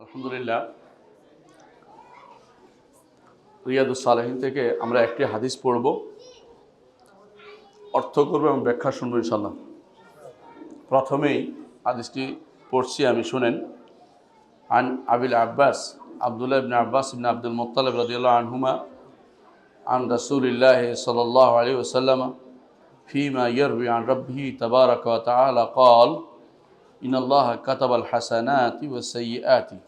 আলহামদুলিল্লাহ, রিয়াদুস সালেহিন থেকে আমরা একটি হাদিস পড়ব, অর্থ করব এবং ব্যাখ্যা শুনব ইনশাআল্লাহ। প্রথমেই হাদিসটি পড়ছি, আমি শুনেন। আন আবিল আব্বাস আব্দুল্লাহ ইবনে আব্বাস ইবনে আব্দুল মুত্তালিব রাদিয়াল্লাহু আনহুমা আন রাসূলিল্লাহি সাল্লাল্লাহু আলাইহি ওয়াসাল্লাম ফীমা ইয়ারবি আন রাব্বিহি তাবারাকা ওয়া তাআলা ক্বাল ইন্নাল্লাহা কাতাবাল হাসানাতি ওয়াস সাইয়্যাতি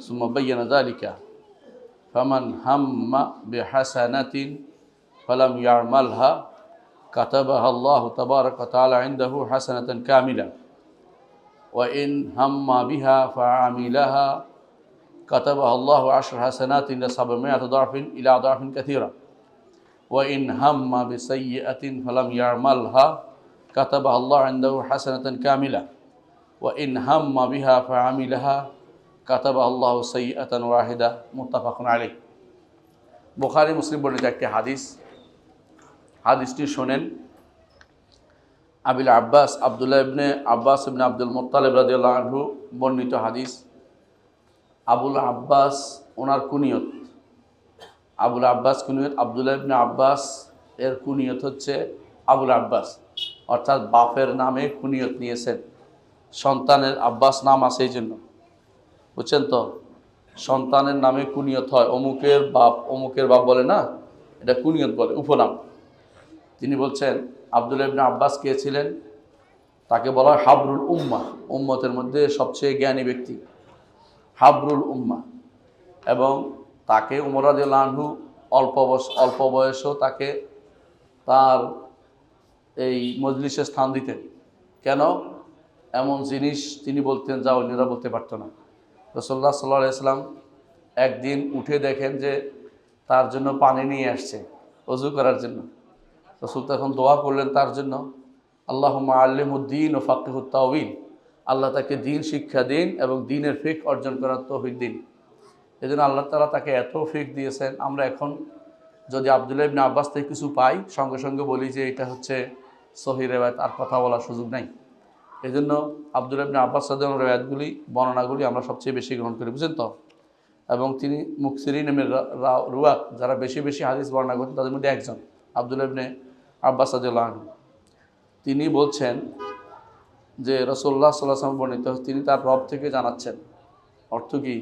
সুম্মা বায়্যানা যালিকা ফামান হাম্মা বিহাসানাতিন ফালাম ইয়ামালহা কাতাবাহা আল্লাহু তাবারাকা ওয়া তাআলা ইনদাহু হাসানাতান কামিলা ওয়া ইন হাম্মা বিহা ফাআমিলাহা কাতাবাহা আল্লাহু আশরা হাসানাতিন ইলা 700 দাফিন ইলা দাফিন কাসীরা ওয়া ইন হাম্মা বিসাইয়্যাতিন ফালাম ইয়ামালহা কাতাবাহা আল্লাহু ইনদাহু হাসানাতান কামিলা ওয়া ইন হাম্মা বিহা ফাআমিলাহা কাতাবাহা আল্লাহু সাইয়্যাতান ওয়াহিদা। মুত্তাফাকুন আলাইহ। বুখারী মুসলিম বর্ণিত একটি হাদিস। হাদিসটি শোনেন। আবিল আব্বাস আব্দুল্লাহ ইবনে আব্বাস ইবনে আব্দুল মুত্তালিব রাদিয়াল্লাহু আনহু বর্ণিত হাদিস। আবুল আব্বাস ওনার কুনিয়ত, আবুল আব্বাস কুনিয়ত। আব্দুল্লাহ ইবনে আব্বাস এর কুনিয়ত হচ্ছে আবুল আব্বাস, অর্থাৎ বাপের নামে কুনিয়ত নিয়েছেন। সন্তানের আব্বাস নাম আছে এই জন্য, বুঝছেন তো। সন্তানের নামে কুনিয়ত হয়, অমুকের বাপ বলে না, এটা কুনিয়ত বলে, উপনাম। তিনি বলছেন আব্দুল্লাহ ইবনে আব্বাস কে ছিলেন? তাকে বলা হয় হাবরুল উম্মাহ, উম্মতের মধ্যে সবচেয়ে জ্ঞানী ব্যক্তি, হাবরুল উম্মাহ। এবং তাকে উমর রাদিয়াল্লাহু আনহু অল্প বয়সেও তাকে তার এই মজলিসে স্থান দিতেন। কেন? এমন জিনিস তিনি বলতেন যা অন্যরা বলতে পারত না। রাসূলুল্লাহ সাল্লাল্লাহু আলাইহি ওয়াসাল্লাম একদিন উঠে দেখেন যে তার জন্য পানি নিয়ে আসছে ওযু করার জন্য। রাসূল তখন দোয়া করলেন তার জন্য, আল্লাহুম্মা আল্লিমুদ্দিন ও ফাক্কিহুত তাওয়িল, আল্লাহ তাকে দিন শিক্ষা দিন এবং দিনের ফিকহ অর্জন করার তৌফিক দিন। এই জন্য আল্লাহ তাআলা তাকে এত ফিকহ দিয়েছেন। আমরা এখন যদি আব্দুল্লাহ ইবনে আব্বাস থেকে কিছু পাই, সঙ্গে সঙ্গে বলি যে এটা হচ্ছে সহিহ রিওয়ায়াত, আর কথা বলার সুযোগ নাই। এই জন্য আব্দুল্লাহ ইবনে আব্বাস রাদিয়াল্লাহু আনহু রিওয়ায়াতগুলি, বর্ণনাগুলি আমরা সবচেয়ে বেশি গ্রহণ করি, বুঝছেন তো। এবং তিনি মুকসিরিন রুয়াত, যারা বেশি বেশি হাদিস বর্ণনা করতেন, তাদের মধ্যে একজন আব্দুল্লাহ ইবনে আব্বাস রাদিয়াল্লাহু আনহু। তিনি বলছেন যে রাসূলুল্লাহ সাল্লাল্লাহু আলাইহি ওয়াসাল্লাম বর্ণিত, তিনি তার রব থেকে জানাচ্ছেন। অর্থ কি?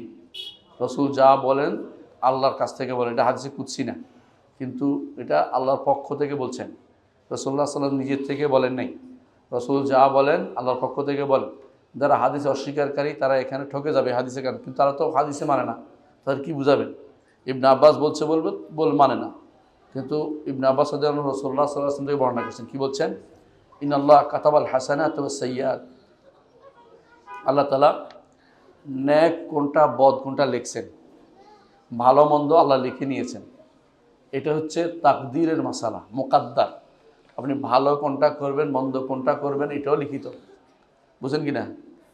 রাসূল যা বলেন আল্লাহর কাছ থেকে বলেন, এটা হাদিসে কুদসি না, কিন্তু এটা আল্লাহর পক্ষ থেকে বলছেন। রাসূলুল্লাহ সাল্লাল্লাহু আলাইহি ওয়াসাল্লাম নিজের থেকে বলেন নাই, রাসূল যা বলেন আল্লাহর পক্ষ থেকে বলেন। যারা হাদিসে অস্বীকারী তারা এখানে ঠকে যাবে হাদিসে, কারণ কিন্তু তারা তো হাদিসে মানে না, তাদের কি বুঝাবেন? ইবনে আব্বাস বলছে মানে না, কিন্তু ইবনে আব্বাস রাদিয়াল্লাহু আনহু রাসূলুল্লাহ সাল্লাল্লাহু আলাইহি ওয়াসাল্লাম থেকে বর্ণনা করেছেন। কি বলছেন? ইন্নাল্লাহ কাতাবাল হাসানাত ওয়াস সাইয়্যাত, আল্লাহ তাআলা নেক কোনটা বদ কোনটা লিখছেন, ভালো মন্দ আল্লাহ লিখে নিয়েছেন। এটা হচ্ছে তাকদীরের মাসালা, মুকাদ্দার। আপনি ভালো কোনটা করবেন, মন্দ কোনটা করবেন, এটাও লিখিত, বুঝেন কি না?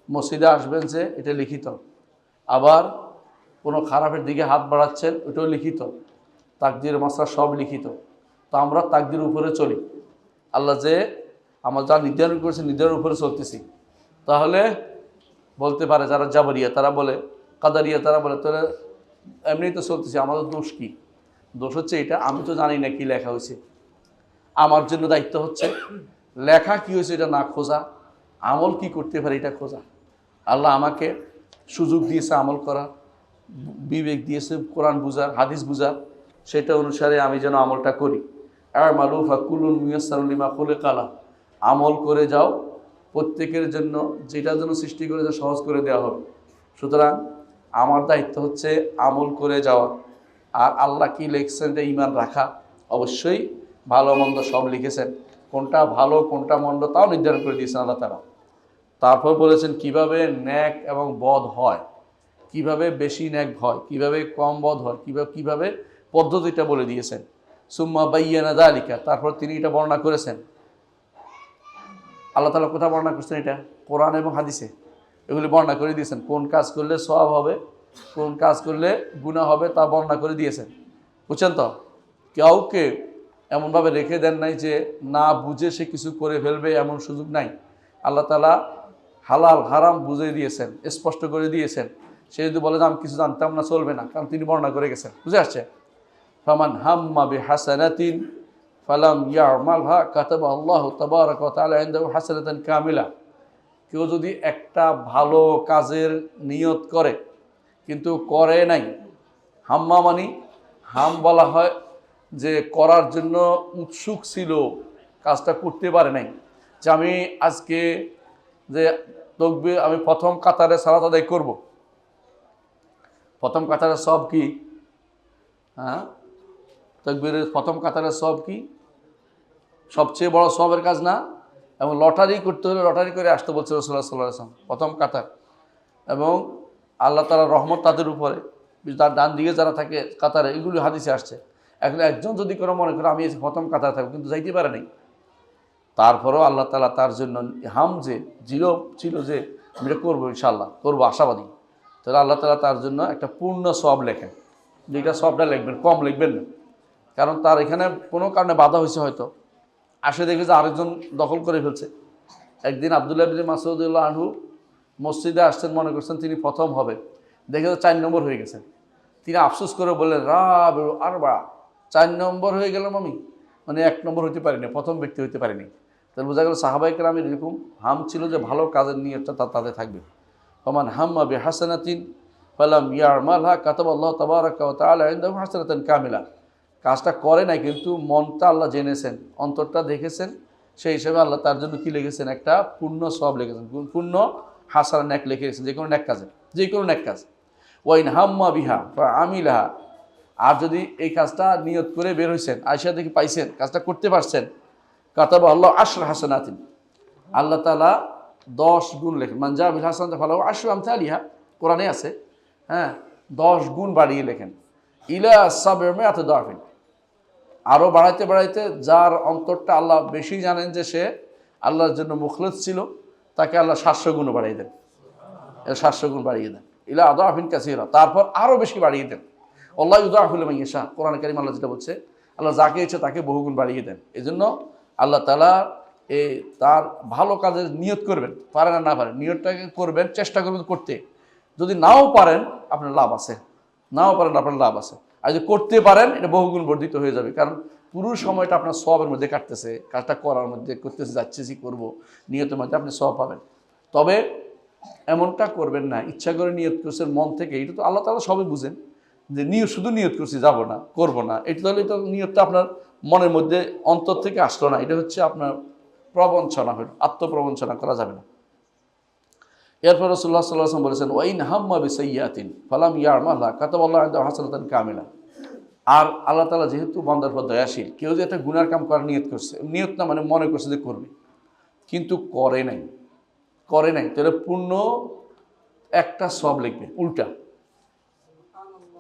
মসজিদে আসবেন যে, এটা লিখিত। আবার কোনো খারাপের দিকে হাত বাড়াচ্ছেন, ওটাও লিখিত। তাকদীর মাসালা সব লিখিত। তো আমরা তাকদীর উপরে চলি। আল্লাহ যে আমরা যা নির্ধারণ করেছে নির্ধারণের উপরে চলতেছি। তাহলে বলতে পারে যারা জাবরিয়া, তারা বলে, কাদারিয়া, তারা বলে তাহলে এমনিই তো চলতেছি, আমাদের দোষ কি? দোষ হচ্ছে এটা, আমি তো জানি না কি লেখা হয়েছে। আমার জন্য দায়িত্ব হচ্ছে লেখা কি হয়েছে এটা না খোঁজা, আমল কি করতে পারে এটা খোঁজা। আল্লাহ আমাকে সুযোগ দিয়েছে আমল করা, বিবেক দিয়েছে কোরআন বুঝার, হাদিস বুঝার, সেটা অনুসারে আমি যেন আমলটা করি। আর মালুফা কুলুন মুয়াসসারুন লিমা খুলিকা লাহ, আমল করে যাও, প্রত্যেকের জন্য যেটার জন্য সৃষ্টি করেছে সহজ করে দেওয়া হবে। সুতরাং আমার দায়িত্ব হচ্ছে আমল করে যাওয়া, আর আল্লাহ কি লিখছেন এটা ঈমান রাখা। অবশ্যই ভালো মন্দ সব লিখেছেন, কোনটা ভালো কোনটা মন্দ তাও নির্ধারণ করে দিয়েছেন আল্লাহ তাআলা। তারপর বলেছেন কিভাবে নেক এবং বদ হয়, কিভাবে বেশি নেক হয়, কিভাবে কম বদ হয়, কিভাবে পদ্ধতিটা বলে দিয়েছেন। সুম্মা বায়্যানা যালিকা, তারপর তিনি এটা বর্ণনা করেছেন। আল্লাহ তাআলা কোথায় বর্ণনা করছেন? এটা কোরআন এবং হাদিসে এগুলি বর্ণনা করে দিয়েছেন। কোন কাজ করলে সওয়াব হবে, কোন কাজ করলে গুনাহ হবে, তা বর্ণনা করে দিয়েছেন, বুঝছেন তো। কাউকে এমনভাবে রেখে দেন নাই যে না বুঝে সে কিছু করে ফেলবে, এমন সুযোগ নাই। আল্লাহ তাআলা হালাল হারাম বুঝিয়ে দিয়েছেন, স্পষ্ট করে দিয়েছেন। সে যদি বলে যে আমি কিছু জানতাম না, চলবে না, কারণ তিনি বর্ণনা করে গেছেন। বুঝে আসছে? ফামান হাম্মা বিহাসানাতিন ফালাম ইয়ামালহা কাতাবা আল্লাহু তাবারাকা ওয়া তাআলা ইনদাহু হাসানাতান কামিলা। কেউ যদি একটা ভালো কাজের নিয়ত করে কিন্তু করে নাই, হাম্মা মানি হাম বলা হয় যে করার জন্য উৎসুক ছিল, কাজটা করতে পারে নাই। যে আমি আজকে যে তকবীর, আমি প্রথম কাতারে সালাত আদায় করব, প্রথম কাতারের সব কি? হ্যাঁ, তকবীরের প্রথম কাতারের সব কি? সবচেয়ে বড় সবের কাজ না? এবং লটারি করতে হলে লটারি করে আসতে বলছে রাসূলুল্লাহ সাল্লাল্লাহু আলাইহি ওয়াসাল্লাম, প্রথম কাতার। এবং আল্লাহ তাআলার রহমত তাদের উপরে, তার ডান দিকে যারা থাকে কাতারে, এগুলি হাদিসে আসছে। এখন একজন যদি করে মনে করে আমি প্রথম কাতারে থাকবো, কিন্তু যাইতে পারে নাই, তারপরেও আল্লাহ তাআলা তার জন্য হাম যে জিরো ছিল যে আমি এটা করবো, ইনশাআল্লাহ করবো, আশাবাদী, তাহলে আল্লাহ তাআলা তার জন্য একটা পূর্ণ সওয়াব লেখেন। যেটা সবটা লিখবেন, কম লিখবেন না, কারণ তার এখানে কোনো কারণে বাধা হয়েছে, হয়তো আসে দেখে যে আরেকজন দখল করে ফেলছে। একদিন আব্দুল্লাহ ইবনে মাসউদ রাদিয়াল্লাহু আনহু মসজিদে আসছেন, মনে করছেন তিনি প্রথম হবে, দেখে তো 4 নম্বর হয়ে গেছেন। তিনি আফসোস করে বললেন, আর 4 নম্বর হয়ে গেলাম আমি, মানে 1 নম্বর হইতে পারিনি, প্রথম ব্যক্তি হইতে পারিনি। তাহলে বোঝা গেল সাহাবায়ে কেরামের এরকম হাম ছিল যে ভালো কাজের নিয়তটা তাদের থাকবে। ফামান হাম্মা বিহাসানাতিন ফালাম ইয়ামালহা কাতাবাল্লাহু তাবারাকা ওয়া তাআলা ইনদাহু হাসানাতান কামিলা। কাজটা করে নাই কিন্তু মনটা আল্লাহ জেনেছেন, অন্তরটা দেখেছেন, সেই হিসেবে আল্লাহ তার জন্য কি লিখেছেন? একটা পূর্ণ সওয়াব লিখেছেন, পূর্ণ হাসানা নেক লিখে রেখেছেন, যে কোনো নেক কাজে, যে কোনো নেক কাজ। ওয়াইন হাম্মা বিহা আমিলাহা, আর যদি এই কাজটা নিয়ত করে বের হয়েছেন, আয়সা দেখি পাইছেন, কাজটা করতে পারছেন, কাতাবা আল্লাহ 10 হাসানাতিন, আল্লাহ তাআলা 10 গুণ লেখেন। মান জা বিল হাসানাতি ফালাহু 10 আমসালিহা, কোরআনে আছে। হ্যাঁ, 10 গুণ বাড়িয়ে লেখেন। ইলা 700 দাফিন, আরও বাড়াইতে বাড়াইতে, যার অন্তরটা আল্লাহ বেশি জানেন যে সে আল্লাহর জন্য মুখলেস ছিল, তাকে আল্লাহ 700 গুণও বাড়িয়ে দেন, 700 গুণ বাড়িয়ে দেন। ইলা আদাফিন কাসীরা, তারপর আরও বেশি বাড়িয়ে দেন। আল্লাহ ইউদাফু লিমান ইয়াশা, কোরআন কারীম আল্লাহ যেটা বলছে, আল্লাহ যাকে ইচ্ছে তাকে বহুগুণ বাড়িয়ে দেন। এই জন্য আল্লাহ তাআলা তার ভালো কাজের নিয়ত করবেন, পারেন আর না পারেন, নিয়তটাকে করবেন, চেষ্টা করবেন করতে। যদি নাও পারেন আপনার লাভ আছে, নাও পারেন আপনার লাভ আছে। আর যদি করতে পারেন, এটা বহুগুণ বর্ধিত হয়ে যাবে, কারণ পুরো সময়টা আপনার সওয়াবের মধ্যে কাটতেছে, কাজটা করার মধ্যে করতেছে, যাচ্ছেছি করবো, নিয়তের মধ্যে আপনি সওয়াব পাবেন। তবে এমনটা করবেন না ইচ্ছা করে নিয়ত করছেন মন থেকে, এটা তো আল্লাহ তাআলা সবই বুঝেন, যে শুধু নিয়ত করছি যাব না, করব না, এটা তাহলে তো নিয়তটা আপনার মনের মধ্যে অন্তর থেকে আসলো না, এটা হচ্ছে আপনার প্রবঞ্চনা, হল আত্মপ্রবঞ্চনা, করা যাবে না। এরপর রাসূলুল্লাহ সাল্লাল্লাহু আলাইহি ওয়াসাল্লাম বলেছেন, ওয়াইন হাম্মা বিসাইয়্যাতিন ফালাম ইয়ামালহা কাতাবাল্লাহু ইনদাহু হাসানাতান কামিলা। আর আল্লাহ তাআলা যেহেতু বান্দার উপর দয়াশীল, কেউ যে একটা গুনার কাম করার নিয়ত করছে, নিয়ত না মানে মনে করছে যে করবে, কিন্তু করে নাই, তাহলে পূর্ণ একটা সওয়াব লিখবে। উল্টা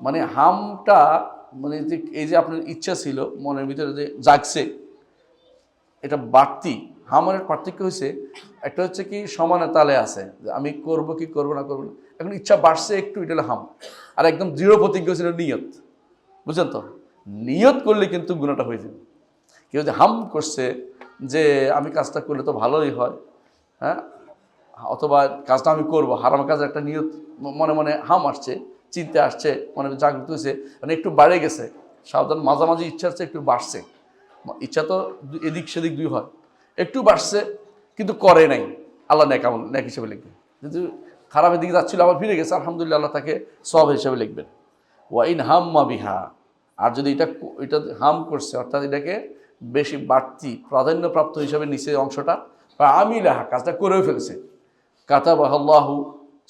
মানে হামটা, মানে যে এই যে আপনার ইচ্ছা ছিল মনের ভিতরে যে জাগছে, এটা বাড়তি। হামের পার্থক্য হয়েছে, একটা হচ্ছে কি সমানে তালে আছে, যে আমি করব কি করব না করবো না, এখন ইচ্ছা বাড়ছে একটু, এটা হলো হাম। আর একদম দৃঢ় প্রতিজ্ঞ ছিল নিয়ত, বুঝছেন তো? নিয়ত করলে কিন্তু গুনাহটা হয়ে যাবে। কেউ যে হাম করছে যে আমি কাজটা করলে তো ভালোই হয়, হ্যাঁ, অথবা কাজটা আমি করব, হারাম কাজের একটা নিয়ত মনে মনে হাম আসছে, চিন্তা আসছে, মনে জাগ্রত হয়েছে, মানে একটু বাড়ে গেছে, সাবধান, মাঝামাঝি ইচ্ছা হচ্ছে একটু বাড়ছে, ইচ্ছা তো এদিক সেদিক দুই হয়, একটু বাড়ছে কিন্তু করে নাই, আল্লাহ নেক হিসেবে লিখবেন। যদি খারাপের দিকে যাচ্ছিল আবার ফিরে গেছে, আলহামদুলিল্লাহ, আল্লাহ তাকে সওয়াব হিসেবে লিখবেন। ওয়াইন হাম্মা বিহা, আর যদি এটা হাম করছে, অর্থাৎ এটাকে বেশি বাড়তি প্রাধান্যপ্রাপ্ত হিসাবে নিচে অংশটা, বা আমিলাহা, কাজটা করেও ফেলছে, কাতাবাহু আল্লাহু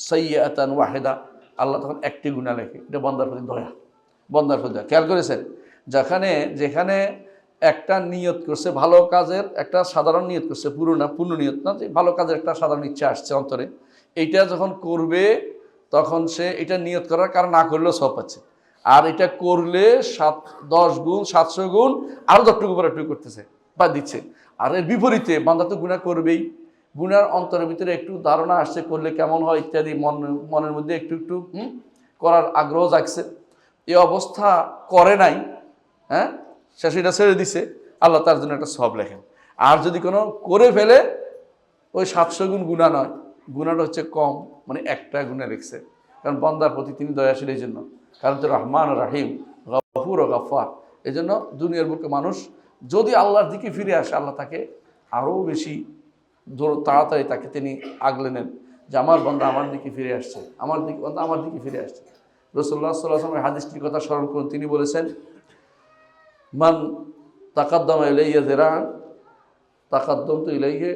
সাইয়্যাতান ওয়াহিদা, আল্লাহ তখন একটি গুনাহ লেখে। এটা বান্দার প্রতি দয়া, বান্দার প্রতি দয়া। খেয়াল করেছেন, যেখানে একটা নিয়ত করছে ভালো কাজের, একটা সাধারণ নিয়ত করছে, পূর্ণ নিয়ত না, যে ভালো কাজের একটা সাধারণ ইচ্ছা আসছে অন্তরে, এইটা যখন করবে তখন সে এটা নিয়ত করার কারণ না করলেও সওয়াব পাচ্ছে। আর এটা করলে 10 গুণ 700 গুণ আরও 10 টুকু একটু করতেছে বা দিচ্ছে। আর এর বিপরীতে বান্দা তো গুনাহ করবেই, গুনার অন্তরের ভিতরে একটু ধারণা আসছে করলে কেমন হয় ইত্যাদি, মনের মধ্যে একটু করার আগ্রহ জাগছে, এই অবস্থা করে নাই, হ্যাঁ, সে সেটা ছেড়ে দিছে, আল্লাহ তার জন্য একটা সওয়াব লেখেন। আর যদি কোনো করে ফেলে, ওই 700 গুণ গুনাহ নয়, গুনাহটা হচ্ছে কম, মানে একটা গুনাহ লিখছে, কারণ বান্দার প্রতি তিনি দয়াশীল এই জন্য, কারণ তো রহমান ও রাহিম, গফুর ও গফফার। এই জন্য দুনিয়ার বুকে মানুষ যদি আল্লাহর দিকে ফিরে আসে, আল্লাহ তাকে আরও বেশি তাড়াতাড়ি তাকে তিনি আগলে নেন যে আমার বান্দা আমার দিকে ফিরে আসছে, আমার দিকে বান্দা আমার দিকে ফিরে আসছে। রাসূলুল্লাহ সাল্লাল্লাহু আলাইহি ওয়াসাল্লাম হাদিসটির কথা স্মরণ করুন, তিনি বলেছেন, মান তাকাদ্দামা ইলাইয়া যিরাআন তাকাদ্দামতু ইলাইহি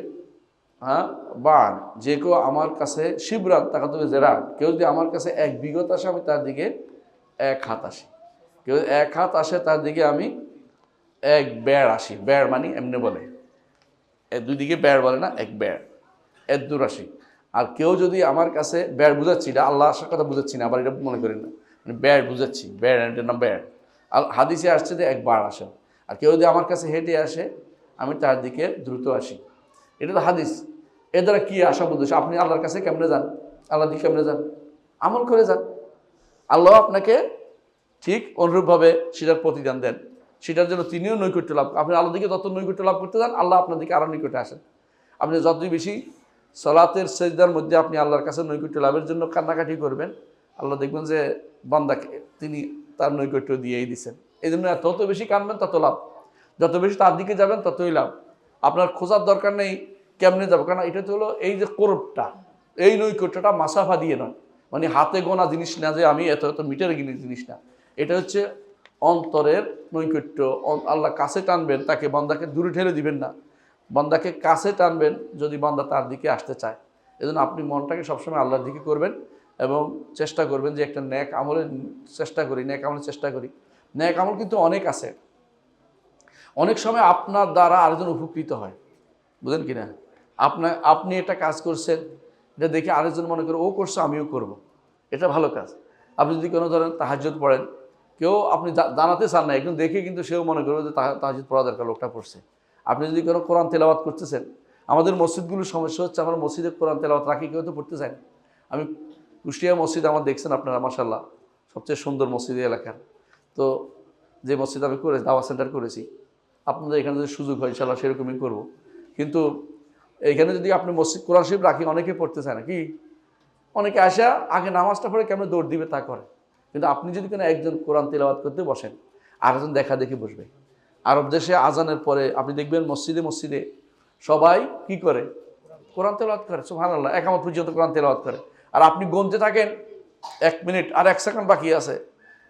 বা'ন, যে কেউ আমার কাছে শিবরান তাকাদ্দামে যিরাআন, কেউ যদি আমার কাছে 1 বিঘত আসে আমি তার দিকে 1 হাত আসি, কেউ 1 হাত আসে তার দিকে আমি 1 বেড় আসি। বেড় মানে এমনি বলে, দুই দিকে বেড় বলে না, 1 বেড়, এর দূর আসি। আর কেউ যদি আমার কাছে বেড় বুঝাচ্ছি, এটা আল্লাহ আসার কথা বুঝাচ্ছি না, আবার এটা মনে করেন না, মানে বেড় বুঝাচ্ছি, বেড় এটার নাম বেড়। আর হাদিসে আসছে যে 1 বার আসে। আর কেউ যদি আমার কাছে হেঁটে আসে আমি তার দিকে দ্রুত আসি। এটা তো হাদিস। এর দ্বারা কী আশা বুঝেছে? আপনি আল্লাহর কাছে কেমনে যান? আল্লাহর দিকে কেমনে যান? আমল করে যান। আল্লাহ আপনাকে ঠিক অনুরূপভাবে সেটার প্রতিদান দেন, সেটার জন্য তিনিও নৈকট্য লাভ। আপনি আল্লাহর দিকে যত নৈকট্য লাভ করতে যান, আল্লাহ আপনার দিকে আরও নিকটে আসেন। আপনি যতই বেশি সালাতের সেজদার মধ্যে আপনি আল্লাহর কাছে নৈকট্য লাভের জন্য কান্নাকাটি করবেন, আল্লাহ দেখবেন যে বান্দাকে তিনি তার নৈকট্য দিয়েই দিচ্ছেন। এই জন্য তত বেশি কাঁদবেন তত লাভ, যত বেশি তার দিকে যাবেন ততই লাভ। আপনার খোঁজার দরকার নেই কেমনে যাবো, কারণ এটা তো হলো এই যে কোরবটা, এই নৈকট্যটা মাসাফা দিয়ে নয়, মানে হাতে গোনা জিনিস না যে আমি এত এত মিটারে গিনি জিনিস না, এটা হচ্ছে অন্তরের নৈকট্য। আল্লাহ কাছে টানবেন তাকে, বান্দাকে দূরে ঠেলে দিবেন না, বান্দাকে কাছে টানবেন যদি বান্দা তার দিকে আসতে চায়। এজন্য আপনি মনটাকে সবসময় আল্লাহর দিকে করবেন এবং চেষ্টা করবেন যে একটা ন্যাক আমলের চেষ্টা করি, ন্যাক আমলের চেষ্টা করি। ন্যাক আমল কিন্তু অনেক আছে, অনেক সময় আপনার দ্বারা আরেকজন উপকৃত হয়, বুঝলেন কি না? আপনি একটা কাজ করছেন, এটা দেখে আরেকজন মনে করে ও করছে আমিও করব, এটা ভালো কাজ। আপনি যদি কোনো ধরেন তাহাজ্জুদ পড়েন, কেউ আপনি জানাতে চান না, একজন দেখে কিন্তু সেও মনে করবে যে তাহাজ্জুদ পড়া দরকার, লোকটা পড়ছে। আপনি যদি কোনো কোরআন তেলাওয়াত করতেছেন, আমাদের মসজিদগুলোর সমস্যা হচ্ছে আমরা মসজিদে কোরআন তেলাওয়াত রাখি, কেউ তো পড়তে চায় না। আমি কুষ্টিয়া মসজিদ আমার দেখছেন আপনারা, মাশাআল্লাহ সবচেয়ে সুন্দর মসজিদ এলাকার। তো যে মসজিদ আমি করেছি, দাওয়া সেন্টার করেছি, আপনাদের এখানে যদি সুযোগ হয় ইনশাআল্লাহ সেরকমই করব। কিন্তু এইখানে যদি আপনি মসজিদ কোরআন শরীফ রাখি, অনেকে পড়তে চায় না, কি অনেকে আসা আগে নামাজটা পড়ে কেমন দৌড় দিবে তা করে। কিন্তু আপনি যদি কোনো একজন কোরআন তেলাওয়াত করতে বসেন, আরেকজন দেখা দেখি বসবে। আরব দেশে আজানের পরে আপনি দেখবেন মসজিদে মসজিদে সবাই কি করে? কোরআন তেলাওয়াত করে, সুবহানাল্লাহ, একামত পর্যন্ত কোরআন তেলাওয়াত করে। আর আপনি গুনতে থাকেন 1 মিনিট আর 1 সেকেন্ড বাকি আছে,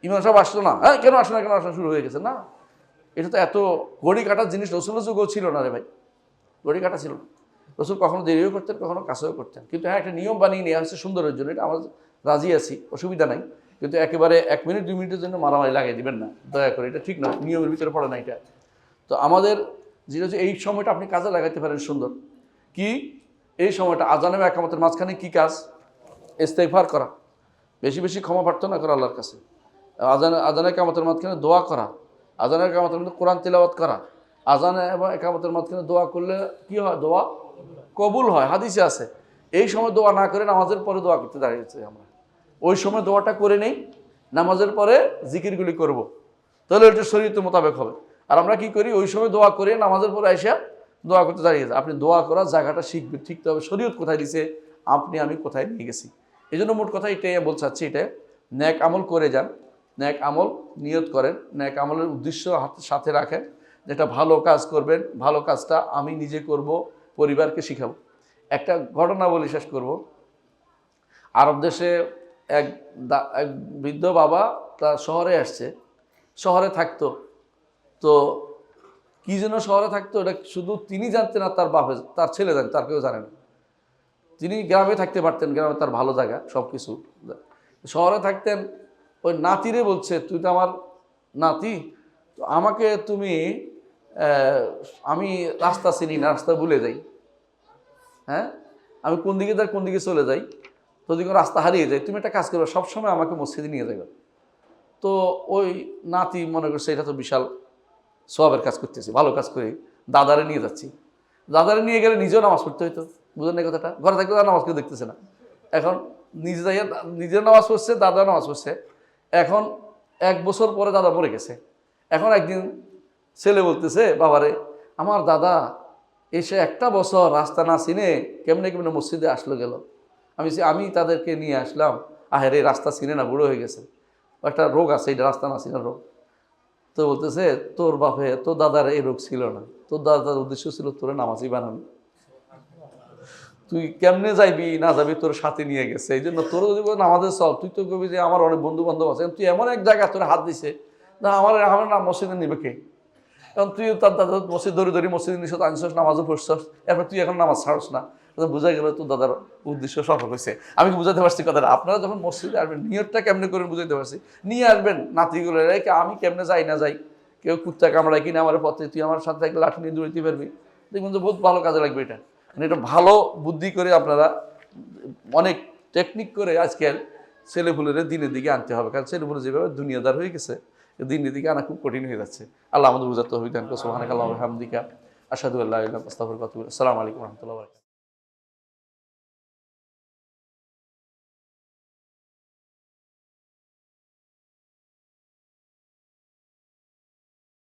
ইমাম সাহেব আসলো না, হ্যাঁ কেন আসলো না, কেন আসলো, শুরু হয়ে গেছে। না, এটা তো এত ঘড়ি কাটার জিনিস রসুলের যুগও ছিল না রে ভাই, ঘড়ি কাটা ছিল না। রসুল কখনো দেরিও করতেন, কখনো কাছেও করতেন। কিন্তু হ্যাঁ, একটা নিয়ম বানিয়ে নেওয়া হচ্ছে সুন্দরের জন্য, এটা আমরা রাজি আছি, অসুবিধা নাই। কিন্তু একেবারে 1 মিনিট 2 মিনিটের জন্য মারামারি লাগিয়ে দিবেন না, দয়া করে, এটা ঠিক না, নিয়মের ভিতরে পড়ে না এটা। তো আমাদের যেটা হচ্ছে এই সময়টা আপনি কাজে লাগাতে পারেন সুন্দর। কি এই সময়টা আজানের একামতের মাঝখানে কি কাজ? ইস্তেগফার করা, বেশি বেশি ক্ষমা প্রার্থনা করা আল্লাহর কাছে, আজানের একামতের মাঝখানে দোয়া করা, আজানের একামতের মধ্যে কোরআন তিলাওয়াত করা। আজান এবং একামতের মাঝখানে দোয়া করলে কি হয়? দোয়া কবুল হয়, হাদিসে আছে। এই সময় দোয়া না করে নামাজের পরে দোয়া করতে দাঁড়িয়েছে আমরা, ওই সময় দোয়াটা করে নেই, নামাজের পরে জিকিরগুলি করব, তাহলে এটা শরীয়তের মোতাবেক হবে। আর আমরা কি করি? ওই সময় দোয়া করে নামাজের পরে এসে দোয়া করতে দাঁড়িয়ে যায়। আপনি দোয়া করার জায়গাটা শিখবেন, শিখতে হবে শরীয়ত কোথায় দিছে, আপনি আমি কোথায় নিয়ে গেছি। এই জন্য মোট কথা এটাই বলতে চাচ্ছি, এটা ন্যাক আমল করে যান, ন্যাক আমল নিয়ত করেন, ন্যাক আমলের উদ্দেশ্য সাথে রাখেন, যেটা ভালো কাজ করবেন, ভালো কাজটা আমি নিজে করব, পরিবারকে শিখাবো। একটা ঘটনা বলি, শেষ করব। আরব দেশে এক বৃদ্ধ বাবা তার শহরে আসছে, শহরে থাকতো। তো কী জন্য শহরে থাকতো এটা শুধু তিনি জানতেন না, তার বাপে তার ছেলে জানেন, তার কেউ জানে না। তিনি গ্রামে থাকতে পারতেন, গ্রামে তার ভালো জায়গা সব কিছু, শহরে থাকতেন। ওই নাতিরে বলছে, তুই তো আমার নাতি, তো আমাকে তুমি, আমি রাস্তা চিনি না, রাস্তা ভুলে যাই, হ্যাঁ আমি কোন দিকে কোন দিকে চলে যাই, তো যদি কোনো রাস্তা হারিয়ে যায়, তুমি একটা কাজ করবে, সবসময় আমাকে মসজিদে নিয়ে যাবে। তো ওই নাতি মনে করছে এটা তো বিশাল সওয়াবের কাজ করতেছি, ভালো কাজ করি, দাদারে নিয়ে যাচ্ছি। দাদারে নিয়ে গেলে নিজেও নামাজ পড়তে হইতো, বুঝলেন এই কথাটা? ঘরে থাকলে তার নামাজ কেউ দেখতেছে না। এখন নিজে যাইয়া নিজের নামাজ পড়ছে, দাদা নামাজ পড়ছে। এখন 1 বছর পরে দাদা মরে গেছে। এখন একদিন ছেলে বলতেছে বাবারে, আমার দাদা এসে 1টা বছর রাস্তা না চিনে কেমনে কেমনে মসজিদে আসলো গেল, আমি তাদেরকে নিয়ে আসলাম, আহের এই রাস্তা চিনে না, বুড়ো হয়ে গেছে, একটা রোগ আছে, এটা রাস্তা না চিনার রোগ। তো বলতেছে তোর বাপে, তোর দাদার এই রোগ ছিল না, তোর দাদার উদ্দেশ্য ছিল তোর নামাজি বানানো। তুই কেমনে যাইবি না যাবি তোর সাথে নিয়ে গেছে, এই জন্য তোর যদি নামাজে চল, তুই তো কবি যে আমার অনেক বন্ধু বান্ধব আছে, তুই এমন এক জায়গায় তোর হাত দিছে না, আমার নাম মসজিদে নিবে কে? কারণ তুই তার দাদা মসজিদ ধরে মসজিদে নিশ্চয় আনছস, নামাজও পড়ছস, এরপর তুই এখন নামাজ ছাড়স না, বোঝা গেল তোর দাদার উদ্দেশ্য সফল হয়েছে। আমি কি বুঝাতে পারছি কথাটা? আপনারা যখন মসজিদে আসবেন নিয়তটা কেমনে করে বুঝাইতে পারছি, নিয়ে আসবেন নাতিগুলো রেখে, আমি কেমনে যাই না যাই, কেউ কুত্তা কামড়ায় কিনা আমার পথে, তুই আমার সাথে একটা লাঠি নিয়ে দৌড়াইতে পারবি, দেখবেন যে বহুত ভালো কাজে লাগবে এটা। মানে এটা ভালো বুদ্ধি করে আপনারা অনেক টেকনিক করে আজকাল ছেলেপুলের দিনের দিকে আনতে হবে, কারণ ছেলেপুলে যেভাবে দুনিয়াদার হয়ে গেছে, দিনের দিকে আনা খুব কঠিন হয়ে যাচ্ছে। আল্লাহ আমাদের বুঝাতে হবে। সুবহানাকাল্লাহু ওয়া বিহামদিকা আশহাদু আল্লা ইলাহা ইল্লা আনতা আস্তাগফিরুকা ওয়া আতুবু ইলাইক। আসসালামু আলাইকুম ওয়া রাহমাতুল্লাহি ওয়া বারাকাতুহু।